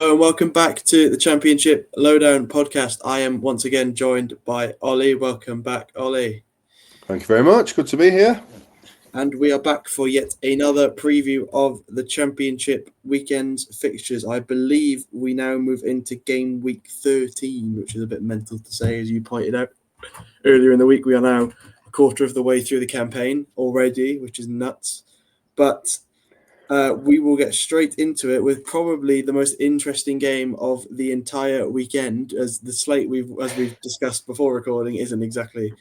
And welcome back to the Championship Lowdown podcast. I am once again joined by Ollie. Welcome back, Ollie. Thank you very much. Good to be here. And we are back for yet another preview of the Championship weekend's fixtures. I believe we now move into game week 13, which is a bit mental to say, as you pointed out earlier in the week. We are now a quarter of the way through the campaign already, which is nuts. But we will get straight into it with probably the most interesting game of the entire weekend, as the slate as we've discussed before recording isn't exactly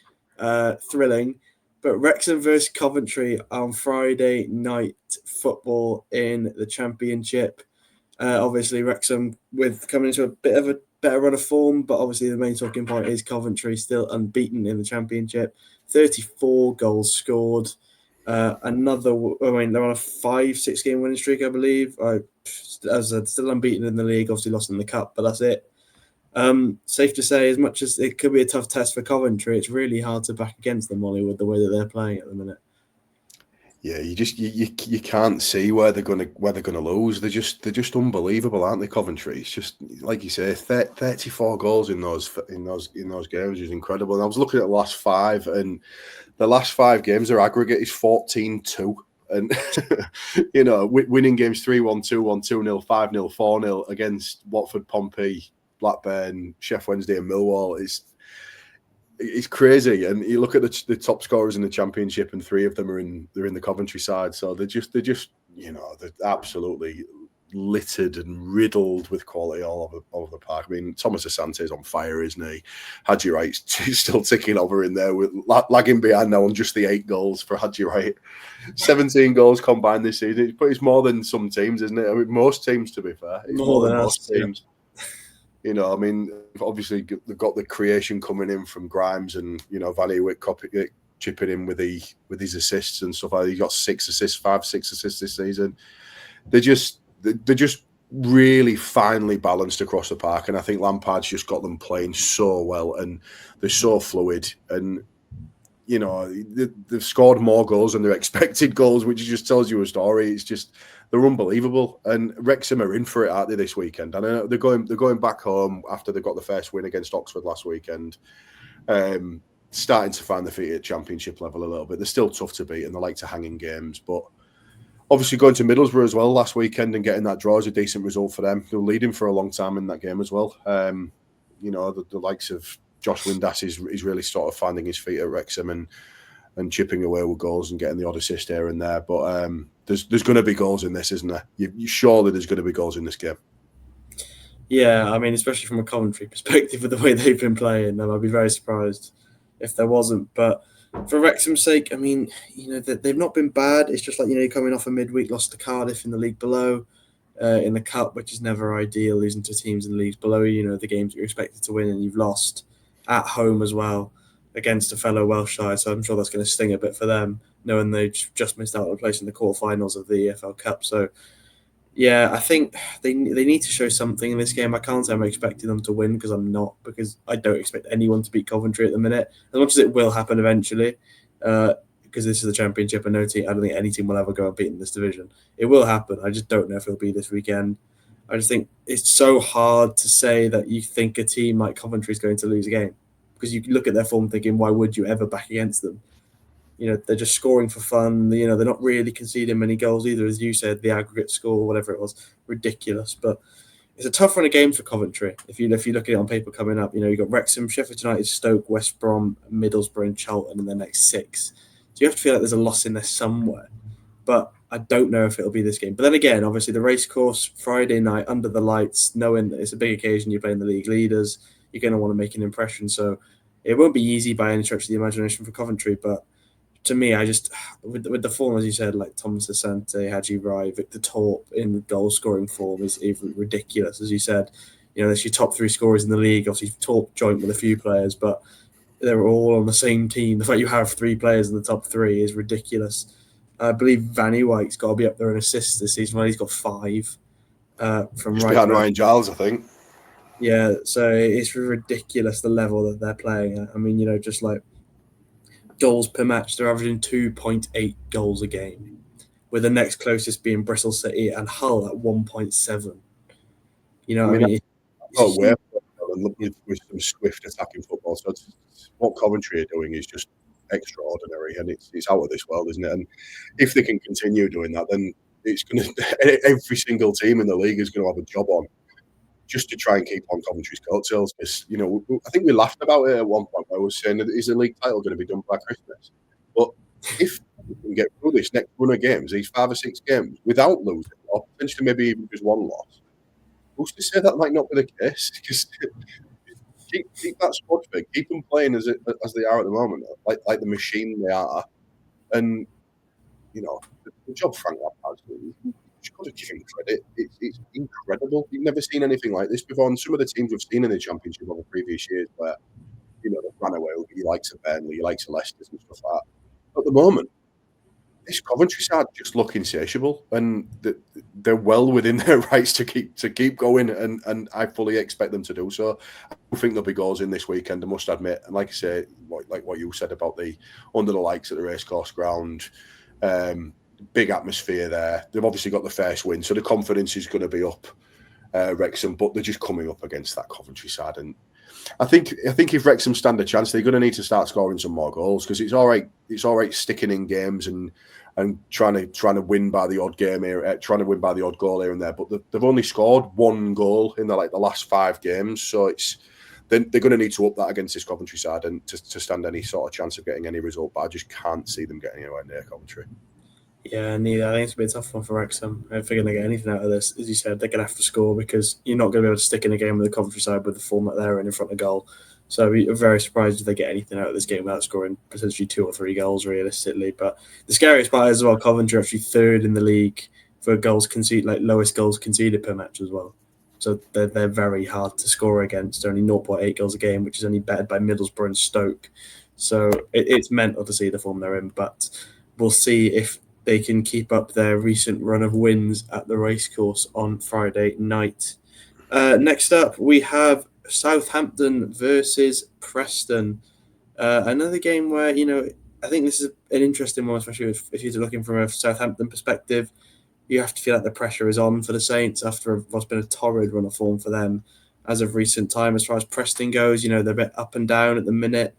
thrilling. But Wrexham versus Coventry on Friday night football in the Championship. Obviously, Wrexham with coming into a bit of a better run of form, but obviously the main talking point is Coventry still unbeaten in the Championship. 34 goals scored. They're on a 5-6 game winning streak, I believe. As still unbeaten in the league, obviously lost in the cup, but that's it. Safe to say, as much as it could be a tough test for Coventry, it's really hard to back against them, Ollie, with the way that they're playing at the minute. Yeah, you can't see where they're gonna lose. They're just unbelievable, aren't they? Coventry. It's just like you say, 34 goals in those games is incredible. And I was looking at the last five, and the last 5 games, their aggregate is 14-2. And winning games 3-1, 2-1, 2-0, 5-0, 4-0 against Watford, Pompey, Blackburn, Sheff Wednesday, and Millwall. It's crazy, and you look at the top scorers in the Championship, and 3 of them they're in the Coventry side. So they're absolutely littered and riddled with quality all over the park. I mean, Thomas Asante's on fire, isn't he? Haji Wright's still ticking over in there, with lagging behind now on just the 8 goals for Haji Wright. 17 goals combined this season. It's more than some teams, isn't it? I mean, most teams, to be fair. It's more than most teams. Yeah. I mean, obviously they've got the creation coming in from Grimes and Vanny Wick chipping in with his assists and stuff like that. He got 6 assists this season. They're just really finely balanced across the park, and I think Lampard's just got them playing so well, and they're so fluid, and they've scored more goals than their expected goals, which just tells you a story. It's just they're unbelievable, and Wrexham are in for it, aren't they, this weekend? And I know they're going back home after they got the first win against Oxford last weekend, starting to find their feet at Championship level a little bit. They're still tough to beat, and they like to hang in games, but obviously going to Middlesbrough as well last weekend and getting that draw is a decent result for them. They were leading for a long time in that game as well. The likes of Josh Windass is really sort of finding his feet at Wrexham and chipping away with goals and getting the odd assist here and there. But there's going to be goals in this, isn't there? Surely there's going to be goals in this game. Yeah, I mean, especially from a Coventry perspective, with the way they've been playing, I'd be very surprised if there wasn't. But for Wrexham's sake, I mean, they've not been bad. It's just like, coming off a midweek loss to Cardiff in the league below, in the cup, which is never ideal, losing to teams in the leagues below, the games you're expected to win, and you've lost at home as well against a fellow Welsh side. So I'm sure that's going to sting a bit for them, knowing they just missed out on a place in the quarterfinals of the EFL Cup. So, yeah, I think they need to show something in this game. I can't say I'm expecting them to win, because I'm not, because I don't expect anyone to beat Coventry at the minute, as much as it will happen eventually, because this is the Championship, and I don't think any team will ever go and beat in this division. It will happen. I just don't know if it'll be this weekend. I just think it's so hard to say that you think a team like Coventry is going to lose a game, because you look at their form thinking, why would you ever back against them? They're just scoring for fun. They're not really conceding many goals either, as you said. The aggregate score, whatever it was, ridiculous. But it's a tough run of games for Coventry. If you look at it on paper coming up, you've got Wrexham, Sheffield United, Stoke, West Brom, Middlesbrough, and Charlton in the next 6. So you have to feel like there's a loss in there somewhere. But I don't know if it'll be this game. But then again, obviously the racecourse, Friday night, under the lights, knowing that it's a big occasion, you're playing the league leaders, you're going to want to make an impression. So it won't be easy by any stretch of the imagination for Coventry. But to me, I just, with the form, as you said, like Thomas Asante, Haji Wright, Victor Torp in goal-scoring form is even ridiculous. As you said, there's your top 3 scorers in the league. Obviously, Torp joint with a few players, but they're all on the same team. The fact you have 3 players in the top 3 is ridiculous. I believe Vanny White's got to be up there in assists this season. Well, he's got 5 from just behind Ryan Giles, I think. Yeah, so it's ridiculous the level that they're playing at. I mean, just like goals per match, they're averaging 2.8 goals a game, with the next closest being Bristol City and Hull at 1.7. You know I what I mean, mean? It's a oh, we're huge. and look with some swift attacking football. So what Coventry are doing is just extraordinary, and it's out of this world, isn't it? And if they can continue doing that, then it's going to every single team in the league is going to have a job on just to try and keep on Coventry's coattails. Because I think we laughed about it at one point. I was saying, is the league title going to be done by Christmas? But if we can get through this next run of games, these 5 or 6 games, without losing, or potentially maybe even just one loss, who's to say that might not be the case? Because keep that squad fit, keep them playing as they are at the moment, like the machine they are, and the job Frank Lampard's doing, you've got to give him credit. It's incredible. You've never seen anything like this before. And some of the teams we've seen in the Championship over previous years, where they've run away with you likes of Burnley, you likes of Leicester and stuff like that. At the moment, this Coventry side just look insatiable, and they're well within their rights to keep going, and I fully expect them to do so. I think there'll be goals in this weekend, I must admit. And like I say, like what you said about the under the lights at the racecourse ground, big atmosphere there. They've obviously got the first win, so the confidence is going to be up, Wrexham, but they're just coming up against that Coventry side, and I think if Wrexham stand a chance, they're going to need to start scoring some more goals, because it's all right sticking in games and trying to win by the odd game here, trying to win by the odd goal here and there. But they've only scored 1 goal in the last 5 games, so they're going to need to up that against this Coventry side and to stand any sort of chance of getting any result. But I just can't see them getting anywhere near Coventry. Yeah, neither. I think it's a bit tough one for Wrexham. If they're going to get anything out of this, as you said, they're going to have to score, because you're not going to be able to stick in a game with the Coventry side with the form that they're in front of goal. So I'd be very surprised if they get anything out of this game without scoring potentially 2 or 3 goals realistically. But the scariest part is as well, Coventry are actually 3rd in the league for goals conceded, like lowest goals conceded per match as well. So they're very hard to score against, only 0.8 goals a game, which is only bettered by Middlesbrough and Stoke. So it's mental to see the form they're in, but we'll see if they can keep up their recent run of wins at the racecourse on Friday night. Next up, we have Southampton versus Preston. Another game where, I think this is an interesting one, especially if you're looking from a Southampton perspective. You have to feel like the pressure is on for the Saints after what's been a torrid run of form for them as of recent time. As far as Preston goes, they're a bit up and down at the minute.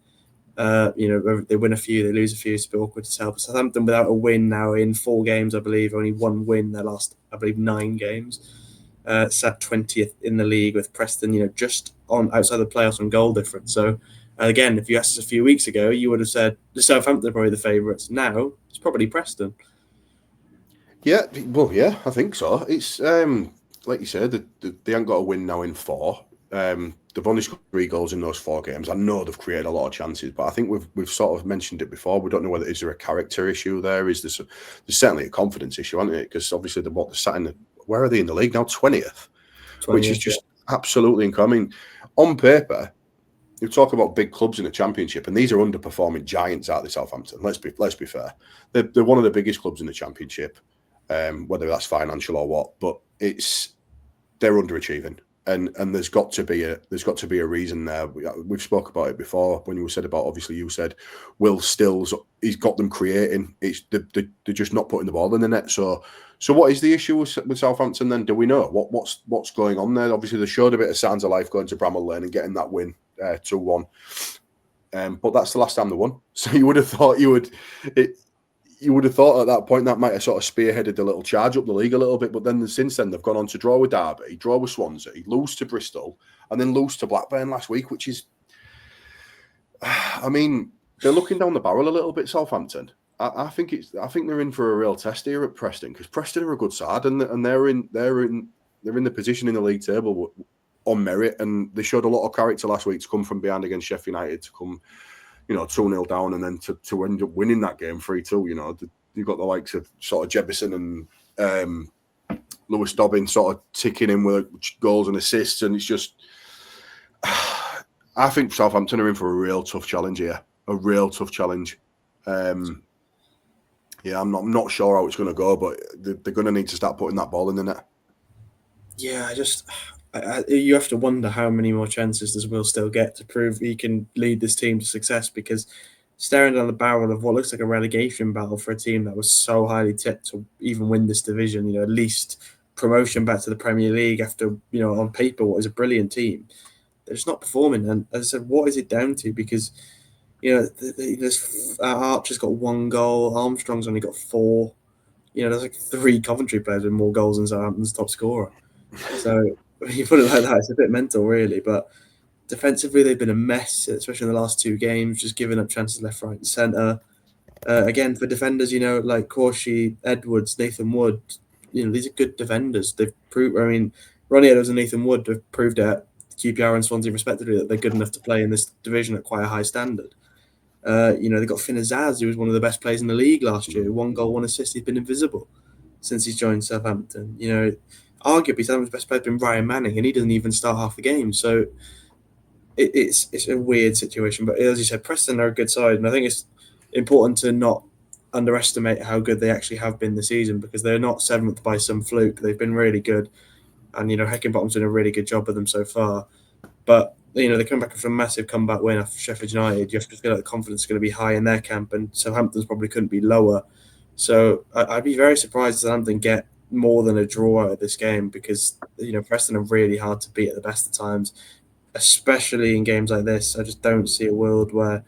They win a few, they lose a few. It's a bit awkward to tell. But Southampton without a win now in 4 games, I believe, only 1 win their last, I believe, 9 games. Sat 20th in the league with Preston, just on outside the playoffs on goal difference. So again, if you asked us a few weeks ago, you would have said the Southampton are probably the favourites. Now it's probably Preston. Yeah, well, yeah, I think so. It's like you said, they haven't got a win now in 4. They've only scored 3 goals in those 4 games. I know they've created a lot of chances, but I think we've sort of mentioned it before. We don't know whether is there a character issue there. There's certainly a confidence issue, isn't it? Because obviously they're sat in where are they in the league now? 20th, which is just absolutely incredible. I mean, on paper, you talk about big clubs in the Championship, and these are underperforming giants out of Southampton. Let's be fair. They're one of the biggest clubs in the Championship. Whether that's financial or what, but they're underachieving, and there's got to be a reason there. We've spoke about it before when you said about, obviously you said Will Stills, he's got them creating. They're just not putting the ball in the net. So what is the issue with Southampton then? Do we know what's going on there? Obviously they showed a bit of signs of life going to Bramall Lane and getting that win 2-1, but that's the last time they won. So you would have thought you would have thought at that point that might have sort of spearheaded the little charge up the league a little bit. But then since then, they've gone on to draw with Derby, draw with Swansea, lose to Bristol, and then lose to Blackburn last week, which is, I mean, they're looking down the barrel a little bit, Southampton. I think they're in for a real test here at Preston, because Preston are a good side, and they're in the position in the league table on merit, and they showed a lot of character last week to come from behind against Sheffield United, to come 2-0 down, and then to end up winning that game 3-2. You've got the likes of sort of Jefferson and Lewis Dobbin sort of ticking in with goals and assists, and it's just, I think Southampton are in for a real tough challenge here, a real tough challenge. I'm not sure how it's going to go, but they're going to need to start putting that ball in the net. Yeah, you have to wonder how many more chances does Will still get to prove he can lead this team to success, because staring down the barrel of what looks like a relegation battle for a team that was so highly tipped to even win this division, at least promotion back to the Premier League after, on paper, what is a brilliant team. They're just not performing. And as I said, what is it down to? Because, Archer's got 1 goal, Armstrong's only got 4. There's like 3 Coventry players with more goals than Southampton's top scorer. So you put it like that, it's a bit mental, really. But defensively, they've been a mess, especially in the last 2 games, just giving up chances left, right, and centre. Again, for defenders, like Corshi, Edwards, Nathan Wood, these are good defenders. They've proved. I mean, Ronnie Edwards and Nathan Wood have proved at QPR and Swansea, respectively, that they're good enough to play in this division at quite a high standard. They've got Finn Azaz, who was one of the best players in the league last year. 1 goal, 1 assist. He's been invisible since he's joined Southampton. Arguably, Southampton's best player has been Ryan Manning, and he doesn't even start half the game. So it's a weird situation. But as you said, Preston are a good side, and I think it's important to not underestimate how good they actually have been this season, because they're not 7th by some fluke. They've been really good, and Heckingbottom's done a really good job with them so far. But they come back from a massive comeback win after Sheffield United. You have to feel like the confidence is going to be high in their camp, and Southampton's probably couldn't be lower. So I'd be very surprised if Southampton get more than a draw out of this game, because Preston are really hard to beat at the best of times, especially in games like this. I just don't see a world where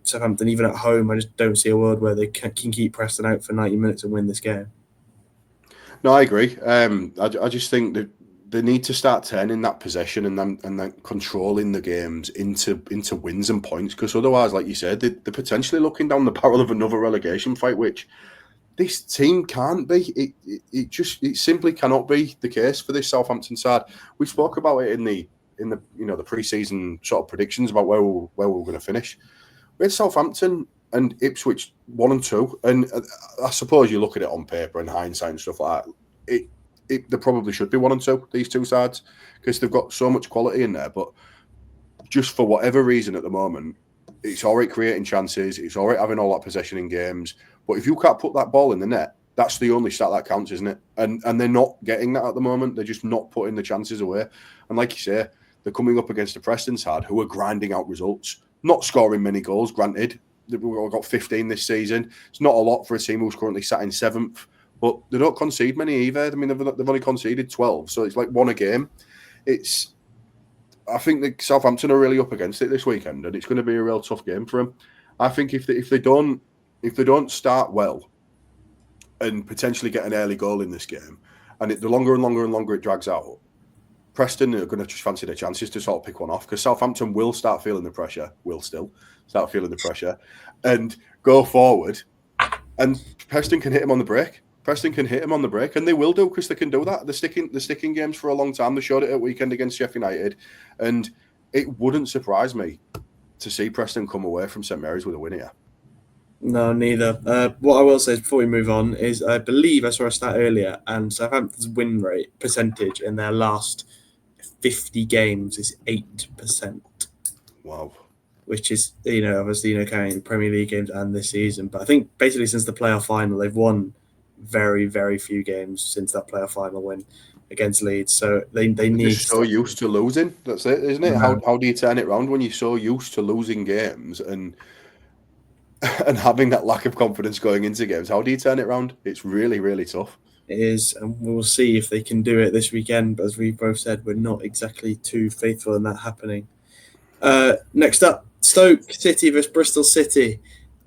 Southampton, even at home, I just don't see a world where they can keep Preston out for 90 minutes and win this game. No, I agree. I just think that they need to start turning that possession and then controlling the games into wins and points, because otherwise, like you said, they're potentially looking down the barrel of another relegation fight, which this team can't be. It simply cannot be the case for this Southampton side. We spoke about it in the the pre-season sort of predictions about where we were going to finish. We had Southampton and Ipswich 1 and 2, and I suppose you look at it on paper and hindsight and stuff like that. They probably should be 1 and 2, these 2 sides, because they've got so much quality in there. But just for whatever reason at the moment, it's all right creating chances, it's all right having all that possession in games. But if you can't put that ball in the net, that's the only stat that counts, isn't it? And they're not getting that at the moment. They're just not putting the chances away. And like you say, they're coming up against the Preston side, who are grinding out results, not scoring many goals, granted. We've got 15 this season. It's not a lot for a team who's currently sat in 7th, but they don't concede many either. I mean, they've only conceded 12, so it's like 1 a game. I think that Southampton are really up against it this weekend, and it's going to be a real tough game for them. I think if they don't start well and potentially get an early goal in this game, and the longer and longer it drags out, Preston are going to just fancy their chances to sort of pick one off, because Southampton will start feeling the pressure, and go forward, and Preston can hit him on the break. And they will do, because they can do that. They're sticking games for a long time. They showed it at weekend against Sheffield United, and it wouldn't surprise me to see Preston come away from St Mary's with a win here. No, neither. What I will say is, before we move on, is I believe I saw a stat earlier, and Southampton's win rate percentage in their last 50 games is 8%. Wow. Which is, obviously, counting Premier League games and this season. But I think basically since the playoff final, they've won very, very few games since that playoff final win against Leeds. So they need. Just so used to losing. That's it, isn't it? How do you turn it around when you're so used to losing games and having that lack of confidence going into games? How do you turn it around? It's really, really tough. It is, and we'll see if they can do it this weekend. But as we both said, we're not exactly too faithful in that happening. Next up, Stoke City versus Bristol City.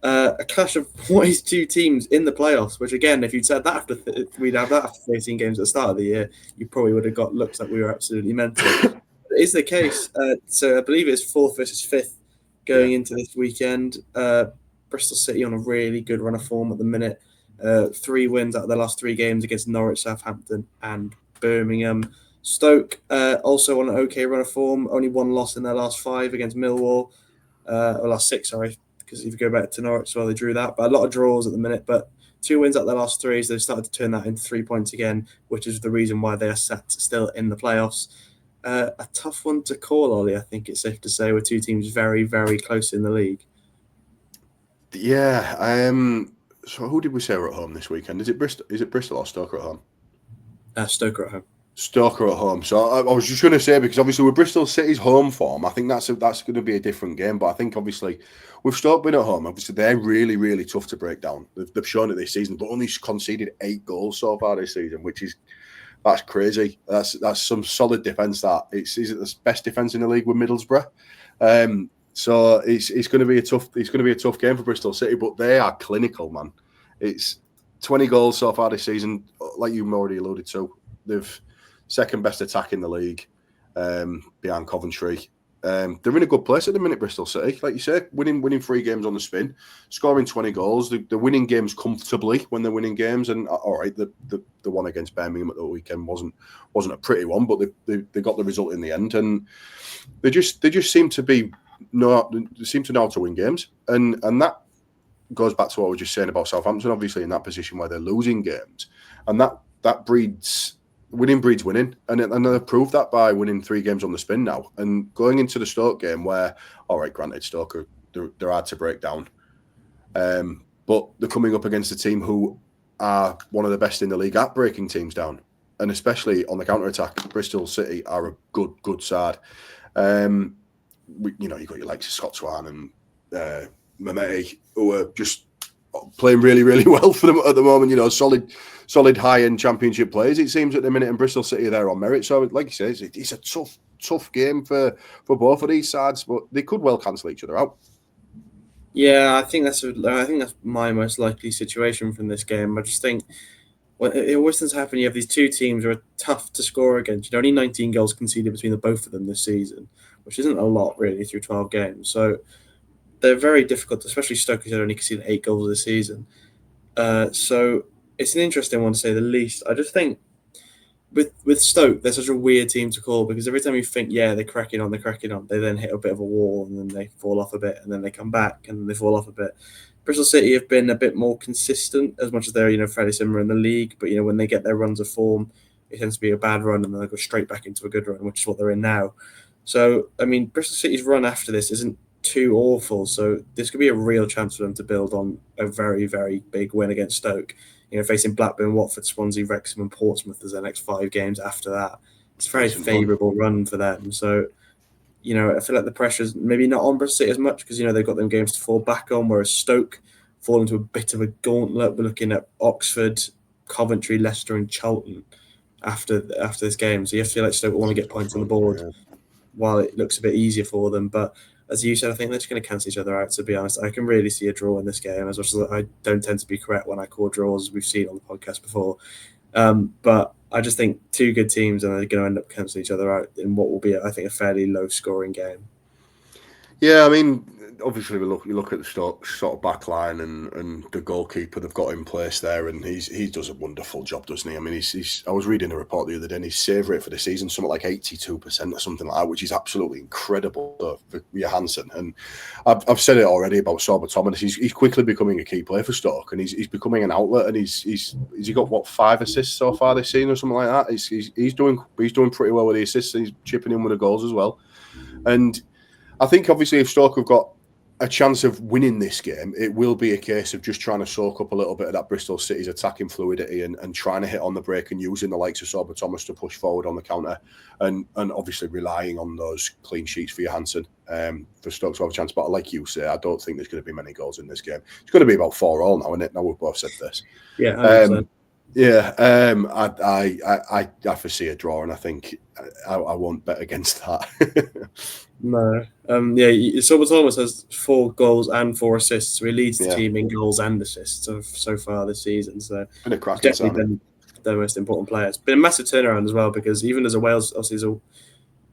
A clash of what is 2 teams in the playoffs, which again, if you'd said that we'd have that after 13 games at the start of the year, you probably would have got looks like we were absolutely mental. It is the case. So I believe it's 4th versus 5th going into this weekend. Bristol City on a really good run of form at the minute. 3 wins out of their last 3 games against Norwich, Southampton and Birmingham. Stoke also on an okay run of form, only 1 loss in their last 5 against Millwall, or last 6, sorry, because if you go back to Norwich, well, they drew that, but a lot of draws at the minute, but 2 wins out of their last 3, so they've started to turn that into 3 points again, which is the reason why they are set still in the playoffs. A tough one to call, Ollie, I think it's safe to say, with 2 teams very, very close in the league. Yeah, so who did we say were at home this weekend? Is it Bristol or Stoke at home? Stoke at home. Stoke at home. So I was just going to say, because obviously with Bristol City's home form, I think that's going to be a different game. But I think obviously with Stoke being at home, obviously they're really, really tough to break down. They've shown it this season, but only conceded 8 goals so far this season, which is That's crazy. That's some solid defence. Is it the best defence in the league with Middlesbrough? So it's going to be a tough game for Bristol City, but they are clinical, man. It's 20 goals so far this season, like you already alluded to. They've second best attack in the league, behind Coventry. They're in a good place at the minute, Bristol City. Like you say, winning 3 games on the spin, scoring 20 goals. They're winning games comfortably when they're winning games. And all right, the one against Birmingham at the weekend wasn't a pretty one, but they got the result in the end. And they just seem to know how to win games. And that goes back to what we were just saying about Southampton, obviously in that position where they're losing games, and that breeds winning, and they've proved that by winning 3 games on the spin now, and going into the Stoke game where, all right, granted, Stoke they're hard to break down, but they're coming up against a team who are one of the best in the league at breaking teams down, and especially on the counter attack. Bristol City are a good side. You got your likes of Scott Swan and Mehmeti, who are just playing really, really well for them at the moment. Solid high-end Championship players, it seems, at the minute, and Bristol City are there on merit. So, like you say, it's a tough game for both of these sides, but they could well cancel each other out. Yeah, I think that's my most likely situation from this game. I just think it always tends to happen. You have these two teams who are tough to score against. Only 19 goals conceded between the both of them this season, which isn't a lot really through 12 games. So they're very difficult, especially Stoke, who's only conceded 8 goals this season. So it's an interesting one to say the least. I just think with Stoke, they're such a weird team to call, because every time you think, yeah, they're cracking on, they then hit a bit of a wall, and then they fall off a bit, and then they come back, and then they fall off a bit. Bristol City have been a bit more consistent, as much as they're fairly similar in the league. But when they get their runs of form, it tends to be a bad run, and then they go straight back into a good run, which is what they're in now. So I mean, Bristol City's run after this isn't too awful. So this could be a real chance for them to build on a very, very big win against Stoke. Facing Blackburn, Watford, Swansea, Wrexham, and Portsmouth as their next 5 games after that. It's a very favourable run for them. So, I feel like the pressure's maybe not on Bristol City as much, because, they've got them games to fall back on, whereas Stoke fall into a bit of a gauntlet. We're looking at Oxford, Coventry, Leicester, and Charlton after this game. So you have to feel like Stoke want to get points on the board while it looks a bit easier for them. But as you said, I think they're just going to cancel each other out, to be honest. I can really see a draw in this game, as much as I don't tend to be correct when I call draws, as we've seen on the podcast before. But I just think 2 good teams, and they're going to end up cancelling each other out in what will be, I think, a fairly low-scoring game. Yeah, I mean, obviously you look at the Stoke sort of back line and the goalkeeper they've got in place there, and he does a wonderful job, doesn't he? I mean, I was reading a report the other day, and his save rate for the season something like 82% or something like that, which is absolutely incredible for Johansson. And I've said it already about Sorba Thomas. He's quickly becoming a key player for Stoke, and he's becoming an outlet. And he's got 5 assists so far this season or something like that. He's doing pretty well with the assists. He's chipping in with the goals as well, and I think obviously if Stoke have got a chance of winning this game, it will be a case of just trying to soak up a little bit of that Bristol City's attacking fluidity and trying to hit on the break and using the likes of Sorba Thomas to push forward on the counter, and obviously relying on those clean sheets for Johansson for Stoke to have a chance. But like you say, I don't think there's going to be many goals in this game. It's going to be about 4-4 now, isn't it? Now we've both said this. Yeah, 100%. I foresee a draw, and I think I won't bet against that. No. Sorba Thomas has 4 goals and 4 assists. So he leads the team in goals and assists so far this season. So been a cracking definitely been the most important player. It's been a massive turnaround as well, because even as a Wales, obviously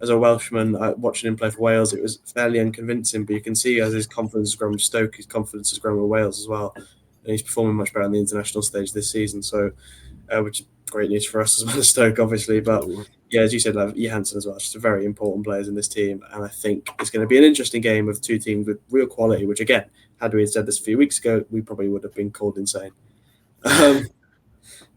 as a Welshman, watching him play for Wales, it was fairly unconvincing. But you can see as his confidence has grown with Stoke, his confidence has grown with Wales as well. And he's performing much better on the international stage this season. So, which is great news for us as well as Stoke, obviously. But yeah, as you said, Johansson as well, just a very important players in this team. And I think it's going to be an interesting game of 2 teams with real quality, which again, had we said this a few weeks ago, we probably would have been called insane.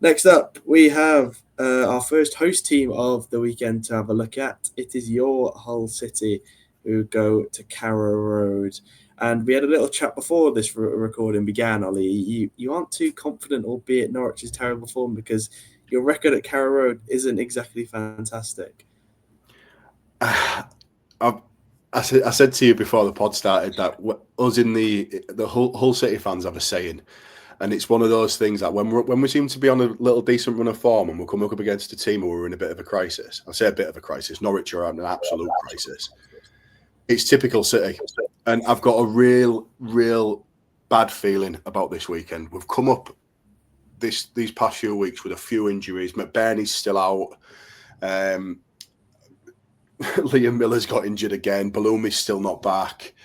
Next up, we have our first host team of the weekend to have a look at. It is your Hull City, who go to Carrow Road. And we had a little chat before this recording began, Ollie. You aren't too confident, albeit Norwich's terrible form, because your record at Carrow Road isn't exactly fantastic. I said to you before the pod started that us in the Hull City fans have a saying, And it's one of those things that when we seem to be on a little decent run of form and we'll come up against a team where we're in a bit of a crisis, I say a bit of a crisis, Norwich are in an absolute crisis. It's typical City. And I've got a real bad feeling about this weekend. We've come up these past few weeks with a few injuries. McBurney's still out. Liam Miller's got injured again. Balloumi's still not back.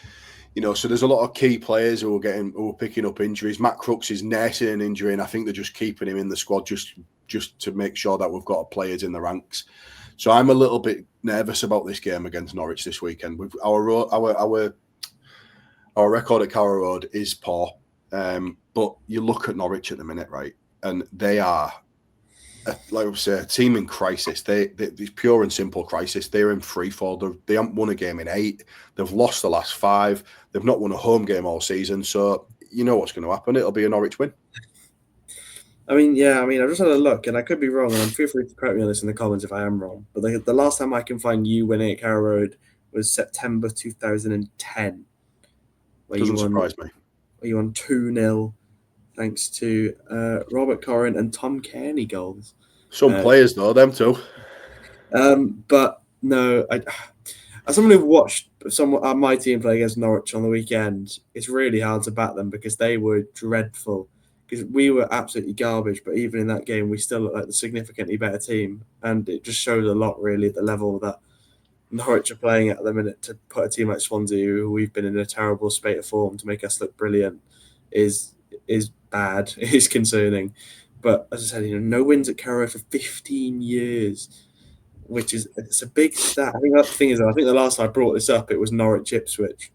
So there's a lot of key players who are picking up injuries. Matt Crooks is nursing an injury, and I think they're just keeping him in the squad just to make sure that we've got players in the ranks. So I'm a little bit nervous about this game against Norwich this weekend. Our record at Carrow Road is poor, but you look at Norwich at the minute, right, and they are, like I say, a team in crisis. It's pure and simple crisis. They're in free fall. They haven't won a game in 8. They've lost the last 5. They've not won a home game all season. So you know what's going to happen. It'll be a Norwich win. I just had a look, and I could be wrong, and feel free to correct me on this in the comments if I am wrong. But the last time I can find you winning at Carrow Road was September 2010. Doesn't surprise me. Where you won 2-0 thanks to Robert Corrin and Tom Kearney goals. Some players, though, them too. But no, as someone who watched my team play against Norwich on the weekend, it's really hard to back them because they were dreadful. Because we were absolutely garbage, but even in that game, we still looked like the significantly better team. And it just showed a lot, really, at the level that Norwich are playing at the minute. To put a team like Swansea, who we've been in a terrible spate of form, to make us look brilliant is bad. It is concerning. But as I said, no wins at Carrow for 15 years, which it's a big stat. I think that's the thing is, I think the last time I brought this up, it was Norwich Ipswich.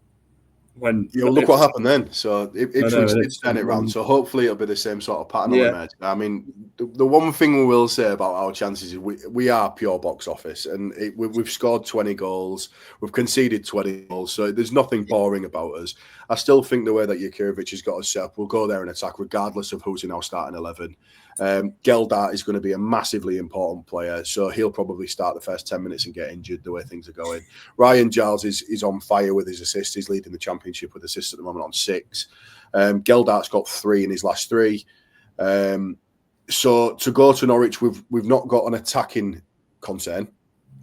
Look what happened then. So Ipswich did turn it round. So hopefully it'll be the same sort of pattern. Yeah. I mean, the one thing we will say about our chances is we are pure box office, and we've scored 20 goals, we've conceded 20 goals, so there's nothing boring about us. I still think the way that Jurkovic has got us set up, we'll go there and attack regardless of who's in our starting 11. Geldart is going to be a massively important player, so he'll probably start the first 10 minutes and get injured the way things are going. Ryan Giles is on fire with his assists. He's leading the Championship with assists at the moment on 6. Geldart's got 3 in his last 3. So to go to Norwich, we've not got an attacking concern,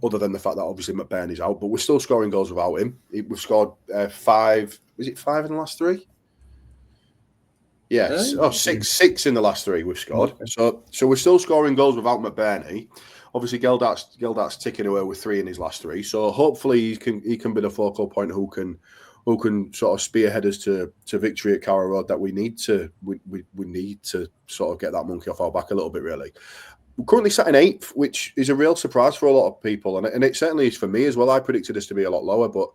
other than the fact that obviously McBurney's out, but we're still scoring goals without him. We've scored 5. Was it 5 in the last 3? Yes. Six in the last 3 we've scored. Okay. So we're still scoring goals without McBurney. Obviously, Geldart's ticking away with 3 in his last 3. So hopefully he can be the focal point who can sort of spearhead us to victory at Carrow Road that we need to sort of get that monkey off our back a little bit, really. We're currently sat in 8th, which is a real surprise for a lot of people, and it certainly is for me as well. I predicted us to be a lot lower, but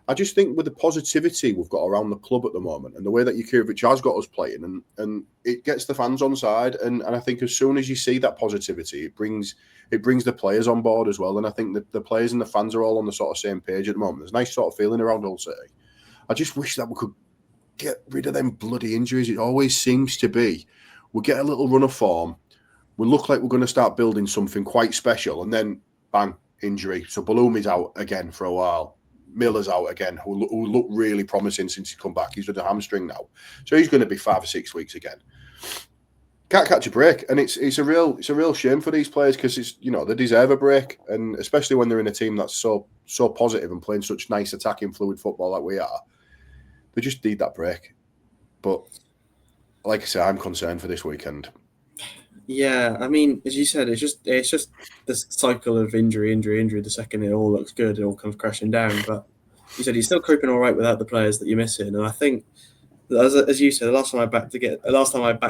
I just think with the positivity we've got around the club at the moment and the way that Jurkovic has got us playing, and it gets the fans on side, and I think as soon as you see that positivity, it brings the players on board as well, and I think that the players and the fans are all on the sort of same page at the moment. There's a nice sort of feeling around Hull City. I just wish that we could get rid of them bloody injuries. It always seems to be. We get a little run of form, we look like we're going to start building something quite special, and then bang, injury. So Balloumi's out again for a while. Miller's out again, who looked really promising since he's come back. He's with a hamstring now, so he's going to be 5 or 6 weeks again. Can't catch a break, and it's a real shame for these players because they deserve a break, and especially when they're in a team that's so positive and playing such nice attacking fluid football like we are, they just need that break. But like I said, I'm concerned for this weekend. Yeah, I mean, as you said, it's just this cycle of injury. The second it all looks good, it all comes crashing down. But you said you're still coping all right without the players that you're missing, and I think, as you said, the last time I backed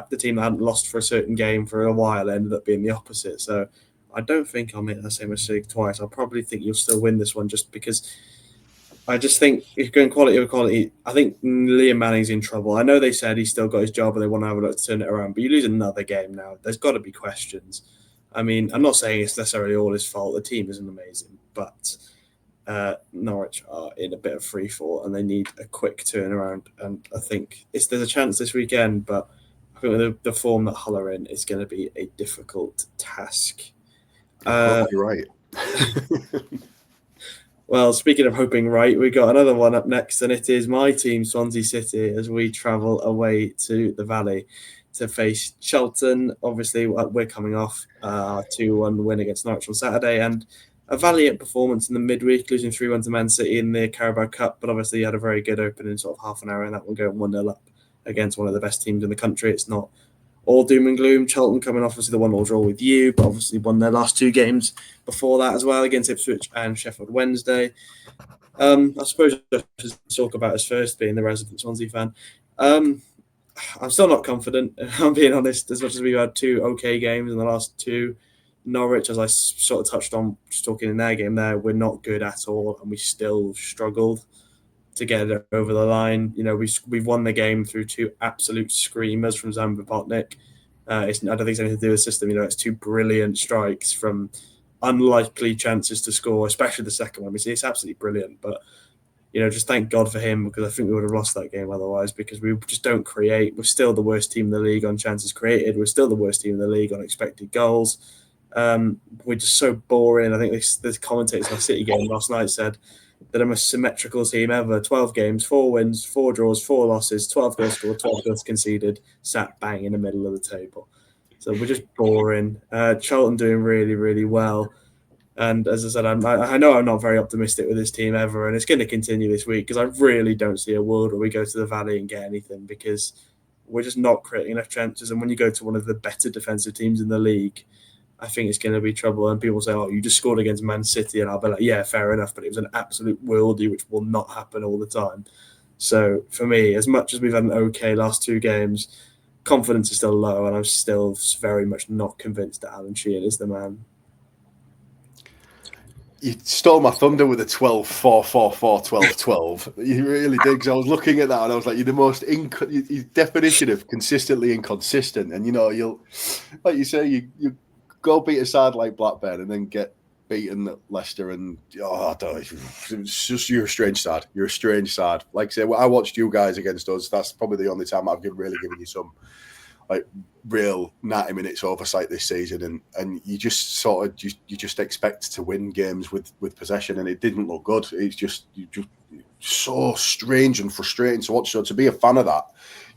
the team that hadn't lost for a certain game for a while ended up being the opposite. So I don't think I'll make that same mistake twice. I'll probably think you'll still win this one just because. I just think if you're going quality over quality, I think Liam Manning's in trouble. I know they said he's still got his job and they want to have a look to turn it around, but you lose another game now. There's got to be questions. I mean, I'm not saying it's necessarily all his fault. The team isn't amazing, but Norwich are in a bit of free fall and they need a quick turnaround. And I think there's a chance this weekend, but I think with the form that Hull are in, it's going to be a difficult task. You're right. Well, speaking of hoping right, we've got another one up next, and it is my team, Swansea City, as we travel away to the Valley. to face Charlton. Obviously, we're coming off our 2-1 win against Norwich on Saturday, and a valiant performance in the midweek, losing 3-1 to Man City in the Carabao Cup, but obviously had a very good opening, sort of half an hour in that one, going 1-0 up against one of the best teams in the country. It's not all doom and gloom. Charlton coming off obviously the 1-0 draw with you, but obviously won their last 2 games before that as well, against Ipswich and Sheffield Wednesday. I suppose I should talk about us first, being the resident Swansea fan. I'm still not confident, I'm being honest, as much as we've had 2 okay games in the last 2. Norwich, as I sort of touched on just talking in their game there, we're not good at all, and we still struggled to get it over the line. You know, we've won the game through 2 absolute screamers from Zamba Potnik. I don't think it's anything to do with the system. You know, it's 2 brilliant strikes from unlikely chances to score, especially the second one. It's absolutely brilliant, but you know, just thank God for him, because I think we would have lost that game otherwise, because we just don't create. We're still the worst team in the league on chances created. We're still the worst team in the league on expected goals. We're just so boring. I think the commentators on the City game last night said that the most symmetrical team ever. 12 games, 4 wins, 4 draws, 4 losses, 12 goals scored, 12 goals conceded, sat bang in the middle of the table. So we're just boring. Charlton doing really, really well. And as I said, I know I'm not very optimistic with this team ever, and it's going to continue this week, because I really don't see a world where we go to the Valley and get anything, because we're just not creating enough chances. And when you go to one of the better defensive teams in the league, I think it's going to be trouble. And people say, oh, you just scored against Man City. And I'll be like, yeah, fair enough. But it was an absolute worldie, which will not happen all the time. So for me, as much as we've had an okay last 2 games, confidence is still low. And I'm still very much not convinced that Alan Sheehan is the man. You stole my thunder with a 12-4-4-4-12-12. You really did, because I was looking at that and I was like, you're the most definition of consistently inconsistent. And, you know, you'll, like you say, you go beat a side like Blackburn and then get beaten at Leicester, and it's just, you're a strange side. You're a strange side. Like I say, I watched you guys against us. That's probably the only time I've really given you some like real 90 minutes oversight this season, and you just sort of you just expect to win games with possession, and it didn't look good. It's just so strange and frustrating to watch. So to be a fan of that,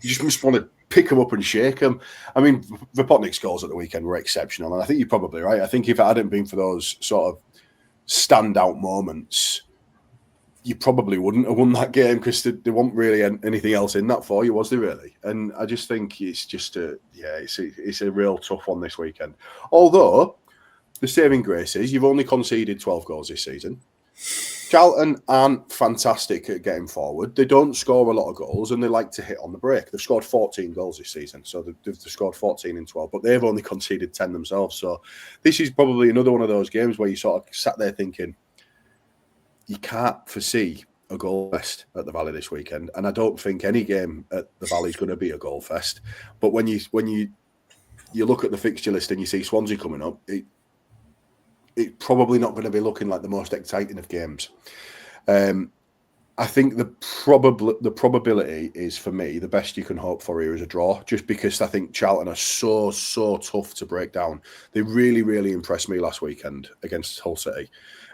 you just want to pick them up and shake them. I mean, Vipotnik's goals at the weekend were exceptional, and I think you're probably right. I think if it hadn't been for those sort of standout moments, you probably wouldn't have won that game, because there wasn't really anything else in that for you, was there really? And I just think it's just it's a real tough one this weekend. Although the saving grace is you've only conceded 12 goals this season. Charlton aren't fantastic at getting forward. They don't score a lot of goals, and they like to hit on the break. They've scored 14 goals this season, so they've scored 14 in 12, but they've only conceded 10 themselves. So this is probably another one of those games where you sort of sat there thinking, you can't foresee a goal fest at the Valley this weekend, and I don't think any game at the Valley is going to be a goal fest. But when you look at the fixture list and you see Swansea coming up, it's probably not going to be looking like the most exciting of games. I think the probability is, for me, the best you can hope for here is a draw, just because I think Charlton are so tough to break down. They really, really impressed me last weekend against Hull City.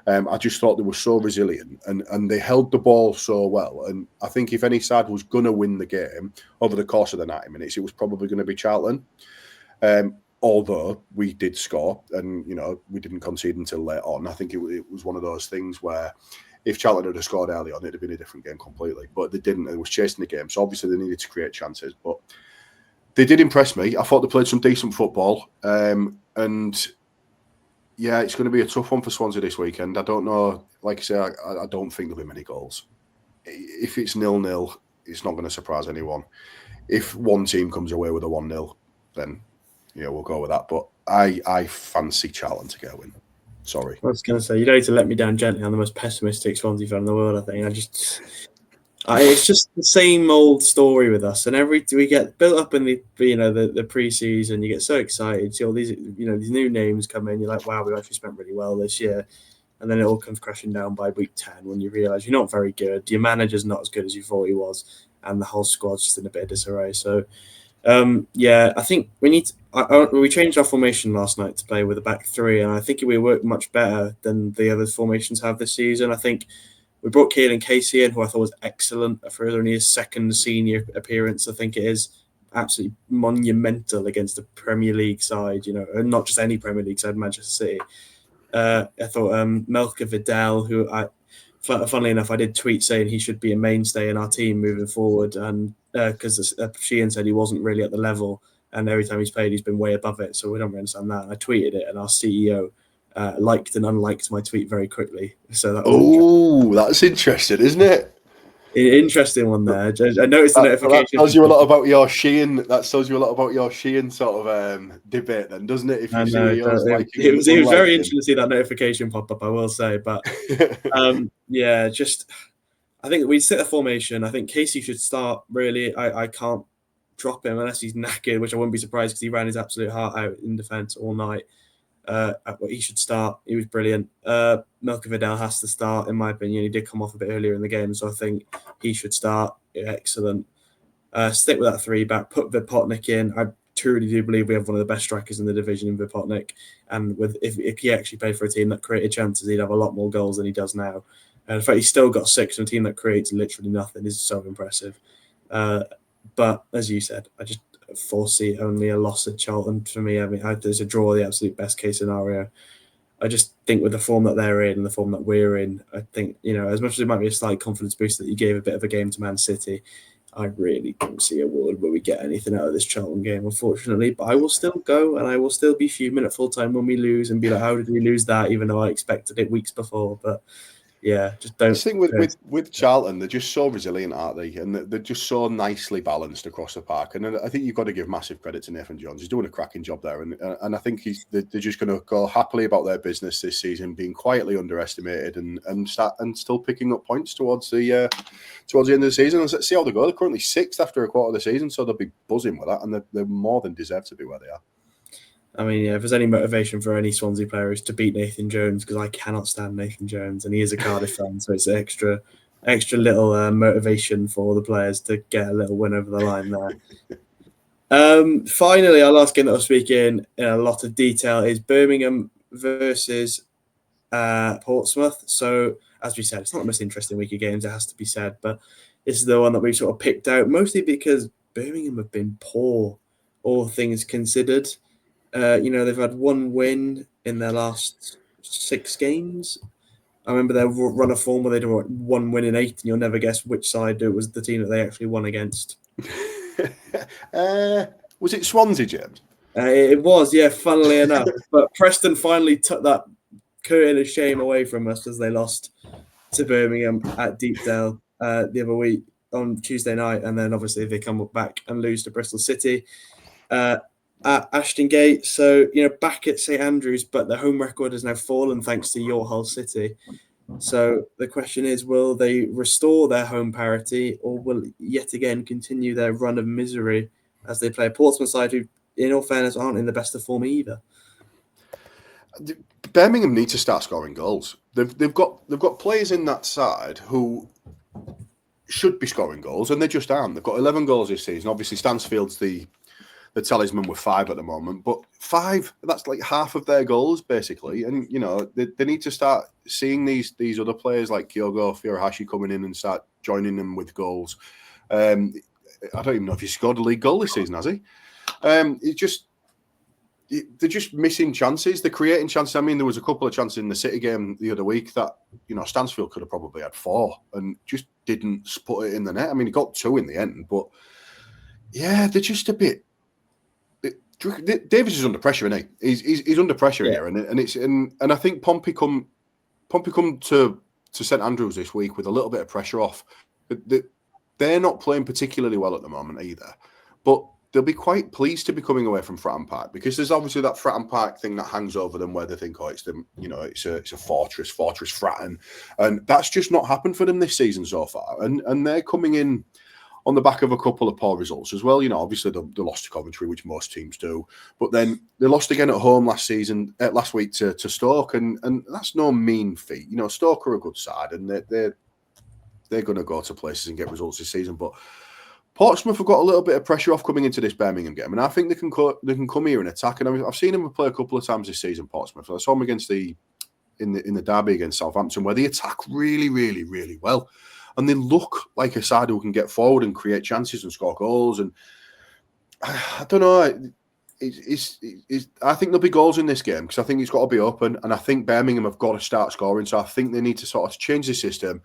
I just thought they were so resilient, and they held the ball so well. And I think if any side was going to win the game over the course of the 90 minutes, it was probably going to be Charlton. Although we did score, and you know, we didn't concede until late on. I think it was one of those things where if Charlton had scored early on, it'd have been a different game completely. But they didn't. They was chasing the game, so obviously they needed to create chances. But they did impress me. I thought they played some decent football, and yeah, it's going to be a tough one for Swansea this weekend. I don't know. Like I say, I don't think there'll be many goals. If it's 0-0, it's not going to surprise anyone. If one team comes away with a 1-0, then yeah, we'll go with that. But I fancy Charlton to get a win. Sorry. I was going to say, you don't need to let me down gently. I'm the most pessimistic Swansea fan in the world, I think. It's just the same old story with us. And we get built up in the pre-season, you get so excited, see all these these new names come in, you're like, wow, we actually spent really well this year. And then it all comes crashing down by week 10 when you realise you're not very good, your manager's not as good as you thought he was, and the whole squad's just in a bit of disarray. So I think we need to, we changed our formation last night to play with a back 3, and I think it will work much better than the other formations have this season. I think we brought Keelan Casey in, who I thought was excellent for only his second senior appearance, I think it is. absolutely monumental against a Premier League side, and not just any Premier League side, Manchester City. I thought Melker Vidal, who funnily enough, I did tweet saying he should be a mainstay in our team moving forward, and because Sheehan said he wasn't really at the level, and every time he's played, he's been way above it. So we don't really understand that. And I tweeted it, and our CEO liked and unliked my tweet very quickly. So that was that's interesting, isn't it? Interesting one there. I noticed the notification. That tells you a lot about your Sheehan. That tells you a lot about your Sheehan sort of debate, then, doesn't it? If you CEOs like it was very interesting to see that notification pop up. I will say, but yeah, just I think we'd set a formation. I think Casey should start. Really, I can't drop him unless he's knackered, which I wouldn't be surprised because he ran his absolute heart out in defence all night. He should start. He was brilliant. Melker Vidal has to start, in my opinion. He did come off a bit earlier in the game, so I think he should start. Excellent. Stick with that 3-back. Put Vipotnik in. I truly do believe we have one of the best strikers in the division in Vipotnik. And if he actually played for a team that created chances, he'd have a lot more goals than he does now. And in fact, he's still got 6 on a team that creates literally nothing. Is so impressive. But as you said, I just foresee only a loss at Charlton for me. I mean, there's a draw, the absolute best case scenario. I just think with the form that they're in and the form that we're in, I think, as much as it might be a slight confidence boost that you gave a bit of a game to Man City, I really don't see a world where we get anything out of this Charlton game, unfortunately. But I will still go, and I will still be fuming at full time when we lose and be like, how did we lose that, even though I expected it weeks before. But yeah, just don't. This thing with Charlton, they're just so resilient, aren't they? And they're just so nicely balanced across the park. And I think you've got to give massive credit to Nathan Jones. He's doing a cracking job there, and I think they're just going to go happily about their business this season, being quietly underestimated and still picking up points towards the end of the season. And see how they go. They're currently 6th after a quarter of the season, so they'll be buzzing with that, and they're more than deserve to be where they are. I mean, yeah, if there's any motivation for any Swansea player is to beat Nathan Jones, because I cannot stand Nathan Jones, and he is a Cardiff fan, so it's extra little motivation for the players to get a little win over the line there. Finally, our last game that I'll speak in a lot of detail is Birmingham versus Portsmouth. So, as we said, it's not the most interesting week of games, it has to be said, but this is the one that we've sort of picked out, mostly because Birmingham have been poor, all things considered. They've had one win in their last 6 games. I remember their run of form where they did one win in 8, and you'll never guess which side it was the team that they actually won against. Was it Swansea, James? It was, yeah, funnily enough. But Preston finally took that curtain of shame away from us as they lost to Birmingham at Deepdale the other week on Tuesday night, and then obviously they come back and lose to Bristol City. At Ashton Gate, so back at St Andrews, but the home record has now fallen thanks to your Hull City. So the question is, will they restore their home parity, or will yet again continue their run of misery as they play a Portsmouth side who, in all fairness, aren't in the best of form either? Birmingham need to start scoring goals. They've got players in that side who should be scoring goals, and they just aren't. They've got 11 goals this season. Obviously, Stansfield's the talisman with 5 at the moment, but 5, that's like half of their goals basically. And they need to start seeing these other players like Kyogo Furuhashi coming in and start joining them with goals. I don't even know if he scored a league goal this season, has he? They're just missing chances. They're creating chances. I mean, there was a couple of chances in the City game the other week that Stansfield could have probably had 4 and just didn't put it in the net. I mean, he got 2 in the end, but yeah, they're just a bit. Davies is under pressure, isn't he? He's under pressure here, and I think Pompey come to St Andrews this week with a little bit of pressure off. They're not playing particularly well at the moment either, but they'll be quite pleased to be coming away from Fratton Park, because there's obviously that Fratton Park thing that hangs over them where they think, it's a fortress Fratton, and that's just not happened for them this season so far, and they're coming in on the back of a couple of poor results as well. Obviously they lost to Coventry, which most teams do, but then they lost again at home last week to Stoke, and that's no mean feat. Stoke are a good side, and they're going to go to places and get results this season. But Portsmouth have got a little bit of pressure off coming into this Birmingham game, and I think they can come here and attack. And I've seen them play a couple of times this season, Portsmouth. I saw them against in the derby against Southampton, where they attack really, really, really well. And they look like a side who can get forward and create chances and score goals. And, I think they can come here and attack. And I've seen them play a couple of times this season, Portsmouth. I saw them against in the derby against Southampton, where they attack really, really, really well. And they look like a side who can get forward and create chances and score goals. And I don't know. I think there'll be goals in this game because I think it's got to be open, and I think Birmingham have got to start scoring. So I think they need to sort of change the system,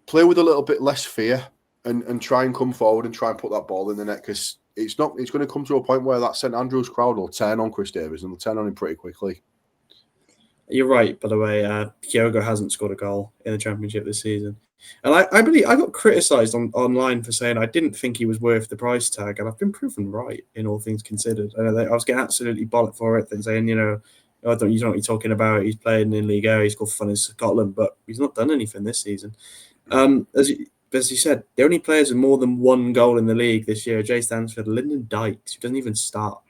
play with a little bit less fear, and try and come forward and try and put that ball in the net because it's going to come to a point where that St Andrews crowd will turn on Chris Davies and they'll turn on him pretty quickly. You're right, by the way. Kyogo hasn't scored a goal in the Championship this season. And I believe I got criticised online for saying I didn't think he was worth the price tag, and I've been proven right in all things considered. I was getting absolutely bollocked for it, saying, you know what you're talking about. He's playing in League A, he's got fun in Scotland, but he's not done anything this season. As you said, the only players with more than one goal in the league this year are Jay Stansford, Lyndon Dykes, who doesn't even start.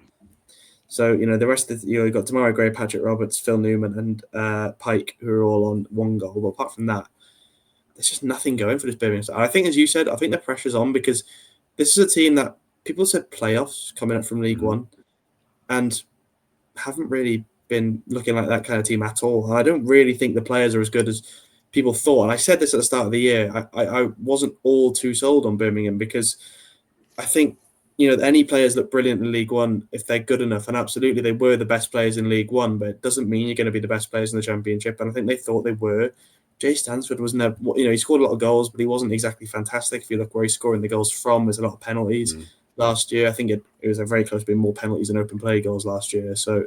So, the rest of you've got Demarai Gray, Patrick Roberts, Phil Newman, and Pike, who are all on one goal. But apart from that, there's just nothing going for this Birmingham side. I think, as you said, I think the pressure's on because this is a team that people said playoffs coming up from League One and haven't really been looking like that kind of team at all. And I don't really think the players are as good as people thought. And I said this at the start of the year. I wasn't all too sold on Birmingham because I think any players look brilliant in League One if they're good enough, and absolutely they were the best players in League One, but it doesn't mean you're going to be the best players in the Championship, and I think they thought they were. Jay Stansford was never, he scored a lot of goals, but he wasn't exactly fantastic. If you look where he's scoring the goals from, there's a lot of penalties. Last year, I think it was a very close to being more penalties than open play goals last year, so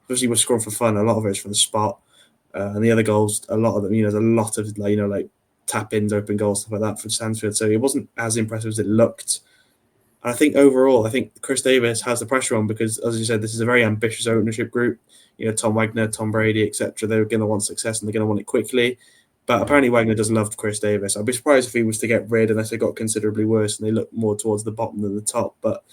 obviously we're scoring for fun. A lot of it is from the spot, and the other goals, a lot of them, there's a lot of like tap-ins, open goals, stuff like that for Stansford, so it wasn't as impressive as it looked. I think overall, Chris Davies has the pressure on because, as you said, this is a very ambitious ownership group. Tom Wagner, Tom Brady, etc. They're going to want success and they're going to want it quickly. But apparently Wagner does love Chris Davies. I'd be surprised if he was to get rid unless it got considerably worse and they look more towards the bottom than the top. But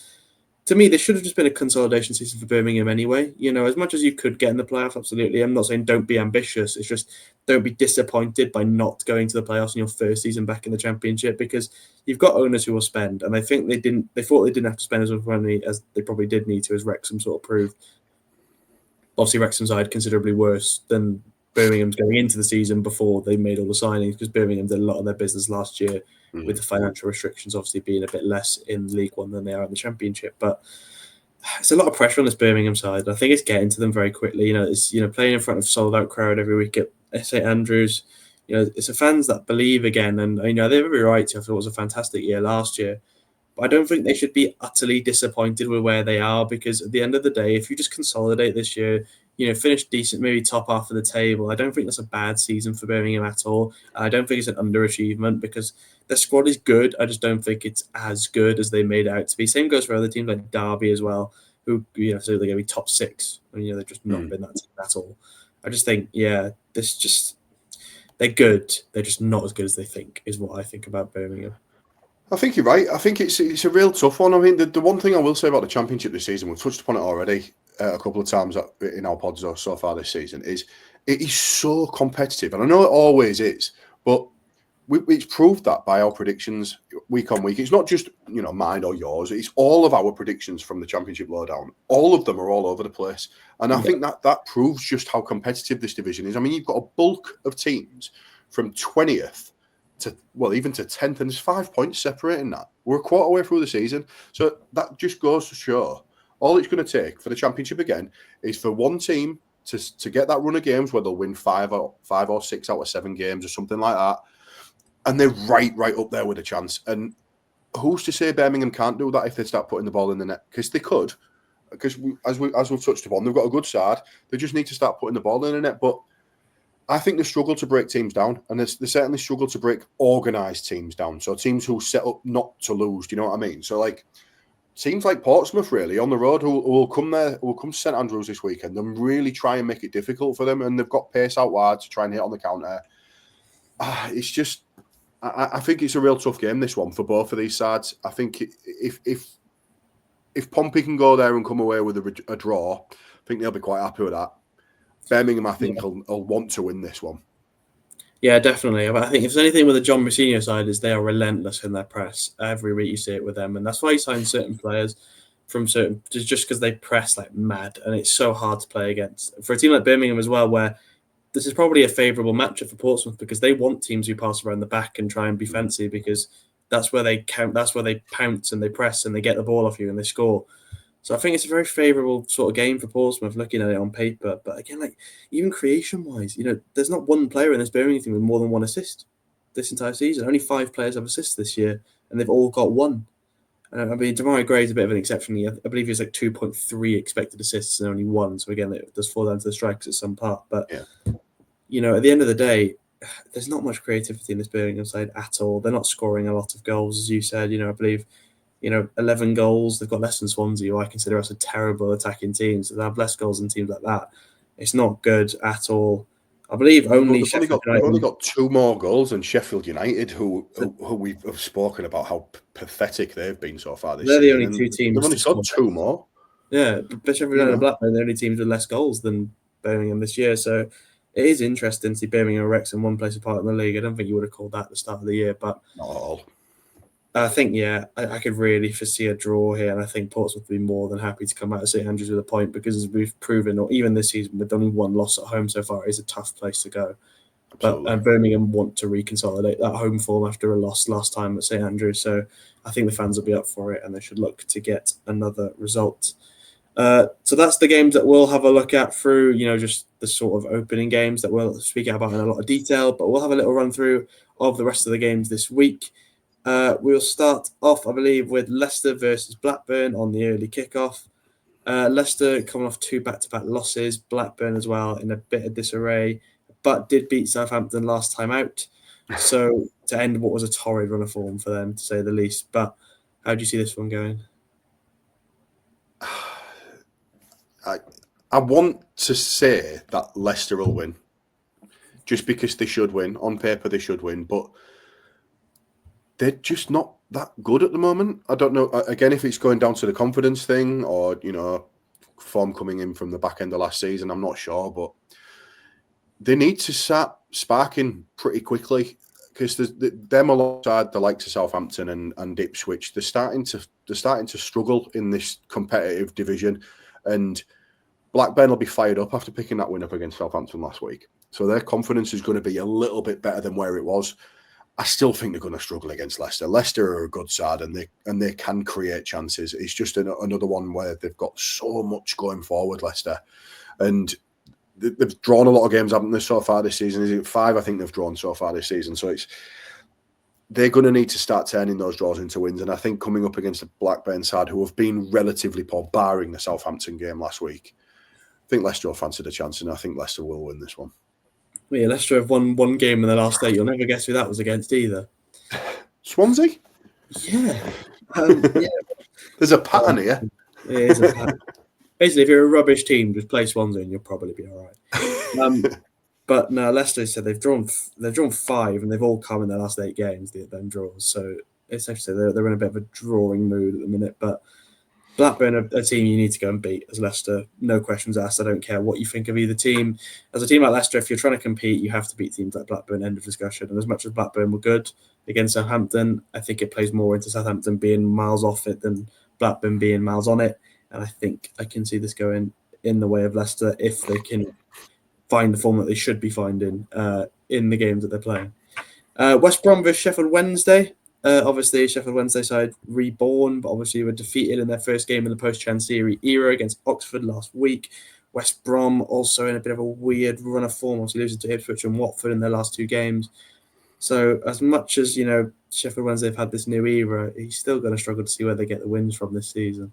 to me, this should have just been a consolidation season for Birmingham anyway. As much as you could get in the playoffs, absolutely. I'm not saying don't be ambitious. It's just don't be disappointed by not going to the playoffs in your first season back in the Championship because you've got owners who will spend, and I think they thought they didn't have to spend as much money as they probably did need to, as Wrexham sort of proved. Obviously, Wrexham's side considerably worse than Birmingham's going into the season before they made all the signings because Birmingham did a lot of their business last year with the financial restrictions obviously being a bit less in League One than they are in the Championship. But it's a lot of pressure on this Birmingham side. I think it's getting to them very quickly. It's playing in front of a sold out crowd every week at St Andrews. It's the fans that believe again, and they have every right to. I thought it was a fantastic year last year, but I don't think they should be utterly disappointed with where they are because at the end of the day, if you just consolidate this year, finish decent, maybe top half of the table, I don't think that's a bad season for Birmingham at all. I don't think it's an underachievement because their squad is good. I just don't think it's as good as they made it out to be. Same goes for other teams like Derby as well, who so they're going to be top six, and they've just not been that team at all. I just think, they're good. They're just not as good as they think, is what I think about Birmingham. I think you're right. I think it's a real tough one. I mean, the one thing I will say about the Championship this season, we've touched upon it already a couple of times in our pods so far this season, is it is so competitive. And I know it always is, but it's proved that by our predictions week on week. It's not just, mine or yours. It's all of our predictions from the Championship Lowdown. All of them are all over the place. And I think that proves just how competitive this division is. I mean, you've got a bulk of teams from 20th even to 10th, and there's 5 points separating that. We're a quarter way through the season. So that just goes to show all it's going to take for the Championship again is for one team to get that run of games where they'll win 5 or 6 out of 7 games or something like that. And they're right up there with a chance. And who's to say Birmingham can't do that if they start putting the ball in the net? Because they could. Because as we've touched upon, they've got a good side. They just need to start putting the ball in the net. But I think they struggle to break teams down, and they certainly struggle to break organised teams down. So teams who set up not to lose. Do you know what I mean? So teams like Portsmouth, really on the road, who will come to St Andrews this weekend, and really try and make it difficult for them. And they've got pace out wide to try and hit on the counter. It's just. I think it's a real tough game, this one, for both of these sides. I think if Pompey can go there and come away with a draw, I think they'll be quite happy with that. Birmingham, I think, will want to win this one. Yeah, definitely. But I think if there's anything with the John Mousinho side is they are relentless in their press. Every week you see it with them. And that's why he signs certain players just because they press like mad. And it's so hard to play against. For a team like Birmingham as well, where this is probably a favourable matchup for Portsmouth because they want teams who pass around the back and try and be fancy because that's where they count. That's where they pounce and they press and they get the ball off you and they score. So I think it's a very favourable sort of game for Portsmouth, looking at it on paper. But again, like even creation-wise, there's not one player in this Birmingham team with more than one assist this entire season. Only 5 players have assists this year, and they've all got one. I mean, Demarai Gray's a bit of an exception. I believe he's like 2.3 expected assists and only 1. So again, it does fall down to the strikers at some part. But at the end of the day, there's not much creativity in this Birmingham side at all. They're not scoring a lot of goals, as you said. I believe 11 goals. They've got less than Swansea, who I consider us a terrible attacking team. So they have less goals than teams like that. It's not good at all. I believe only We've only got 2 more goals than Sheffield United, who we have spoken about how pathetic they've been so far this season. They're the only 2 teams. They've only got 2 more. Yeah, but Sheffield United and Blackburn are the only teams with less goals than Birmingham this year. So it is interesting to see Birmingham and Wrexham one place apart in the league. I don't think you would have called that at the start of the year, but not at all. I think, I could really foresee a draw here, and I think Portsmouth would be more than happy to come out of St Andrews with a point because, as we've proven, or even this season, with only 1 loss at home so far, it is a tough place to go. Absolutely. But Birmingham want to reconsolidate that home form after a loss last time at St Andrews, so I think the fans will be up for it, and they should look to get another result. So that's the games that we'll have a look at through, just the sort of opening games that we'll speak about in a lot of detail, but we'll have a little run through of the rest of the games this week. We'll start off, I believe, with Leicester versus Blackburn on the early kickoff. Leicester coming off 2 back-to-back losses, Blackburn as well in a bit of disarray, but did beat Southampton last time out. So to end what was a torrid run of form for them, to say the least. But how do you see this one going? I want to say that Leicester will win, just because they should win. On paper, they should win, but they're just not that good at the moment. I don't know, again, if it's going down to the confidence thing or, form coming in from the back end of last season, I'm not sure, but they need to start sparking pretty quickly because them alongside the likes of Southampton and Ipswich, they're starting to struggle in this competitive division, and Blackburn will be fired up after picking that win up against Southampton last week. So their confidence is going to be a little bit better than where it was. I still think they're going to struggle against Leicester. Leicester are a good side, and they can create chances. It's just another one where they've got so much going forward, Leicester, and they've drawn a lot of games, haven't they, so far this season? Is it 5? I think they've drawn so far this season. So they're going to need to start turning those draws into wins. And I think coming up against the Blackburn side, who have been relatively poor, barring the Southampton game last week, I think Leicester will fancy the chance, and I think Leicester will win this one. Well, yeah, Leicester have won 1 game in the last 8. You'll never guess who that was against either. Swansea? Yeah. There's a pattern here. It is a pattern. Basically, if you're a rubbish team, just play Swansea and you'll probably be all right. But no, Leicester said they've drawn 5 and they've all come in their last 8 games, them draws. So essentially, they're in a bit of a drawing mood at the minute. But Blackburn are a team you need to go and beat as Leicester. No questions asked. I don't care what you think of either team. As a team like Leicester, if you're trying to compete, you have to beat teams like Blackburn, end of discussion. And as much as Blackburn were good against Southampton, I think it plays more into Southampton being miles off it than Blackburn being miles on it. And I think I can see this going in the way of Leicester if they can find the form that they should be finding in the games that they're playing. West Brom versus Sheffield Wednesday. Obviously, Sheffield Wednesday side reborn, but obviously were defeated in their first game in the post-Chancery era against Oxford last week. West Brom also in a bit of a weird run of form, obviously losing to Ipswich and Watford in their last 2 games. So as much as, Sheffield Wednesday have had this new era, he's still going to struggle to see where they get the wins from this season.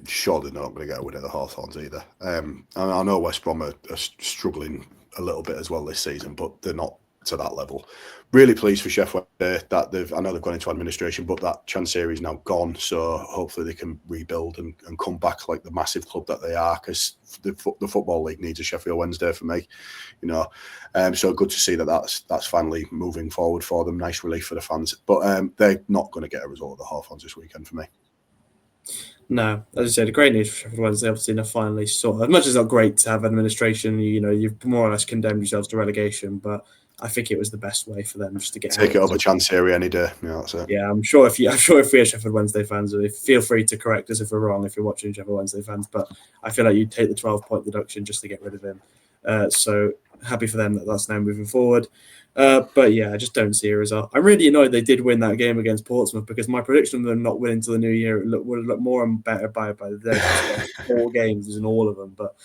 Sure, they're not going to get a win at the Hawthorns either. I know West Brom are struggling a little bit as well this season, but they're not to that level. Really pleased for Sheffield that I know they've gone into administration, but that Chancery is now gone. So hopefully they can rebuild and come back like the massive club that they are, because the Football League needs a Sheffield Wednesday for me, So good to see that's finally moving forward for them. Nice relief for the fans, but they're not going to get a result at the Hawthorns this weekend for me. No, as I said, great news for Sheffield Wednesday. Obviously, they're finally as much as it's not great to have administration, you've more or less condemned yourselves to relegation, but I think it was the best way for them just to take it over Chancery any day. Yeah, that's it. Yeah, I'm sure if we are Sheffield Wednesday fans, feel free to correct us if we're wrong. If you're watching Sheffield Wednesday fans, but I feel like you'd take the 12-point deduction just to get rid of him. So happy for them that that's now moving forward. But yeah, I just don't see a result. I'm really annoyed they did win that game against Portsmouth, because my prediction of them not winning till the new year would have looked more and better by the day. 4 games in all of them. But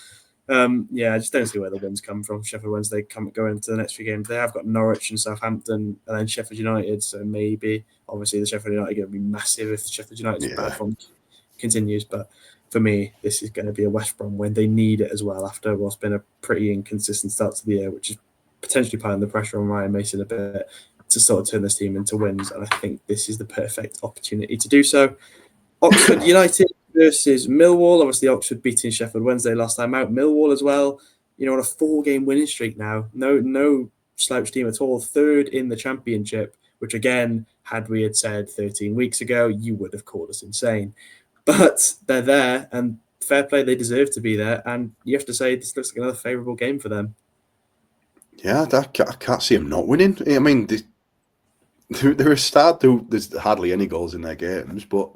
yeah, I just don't see where the wins come from. Sheffield Wednesday go into the next few games. They have got Norwich and Southampton, and then Sheffield United. So maybe, obviously, the Sheffield United are going to be massive if Sheffield United's bad form continues. But for me, this is going to be a West Brom win. They need it as well after what's been a pretty inconsistent start to the year, which is potentially putting the pressure on Ryan Mason a bit to sort of turn this team into wins. And I think this is the perfect opportunity to do so. Oxford United versus Millwall. Obviously, Oxford beating Sheffield Wednesday last time out. Millwall as well, on a 4-game winning streak now. No slouch team at all. 3rd in the Championship, which again, had we had said 13 weeks ago, you would have called us insane. But they're there, and fair play, they deserve to be there. And you have to say this looks like another favourable game for them. Yeah, I can't see them not winning. I mean, they're a start. There's hardly any goals in their games, but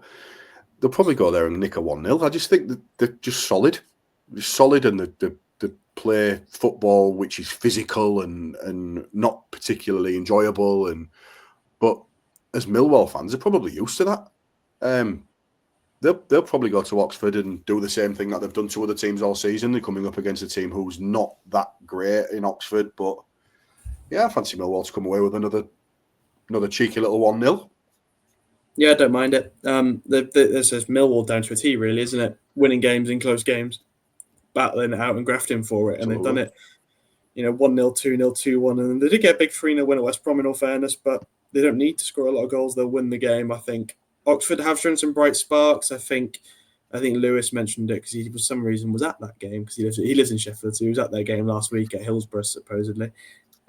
they'll probably go there and nick a 1-0. I just think that they're just solid. They're solid, and they play football which is physical and not particularly enjoyable. But as Millwall fans, they're probably used to that. They'll probably go to Oxford and do the same thing that they've done to other teams all season. They're coming up against a team who's not that great in Oxford, but yeah, I fancy Millwall to come away with another cheeky little 1-0. Yeah, I don't mind it. This is Millwall down to a T, really, isn't it? Winning games in close games, battling it out and grafting for it, and they've done it. 1-0, 2-0, 2-1, and they did get a big 3-0 win at West Brom, in all fairness, but they don't need to score a lot of goals. They'll win the game, I think. Oxford have shown some bright sparks. I think Lewis mentioned it because he, for some reason, was at that game because he lives in Sheffield, so he was at their game last week at Hillsborough, supposedly.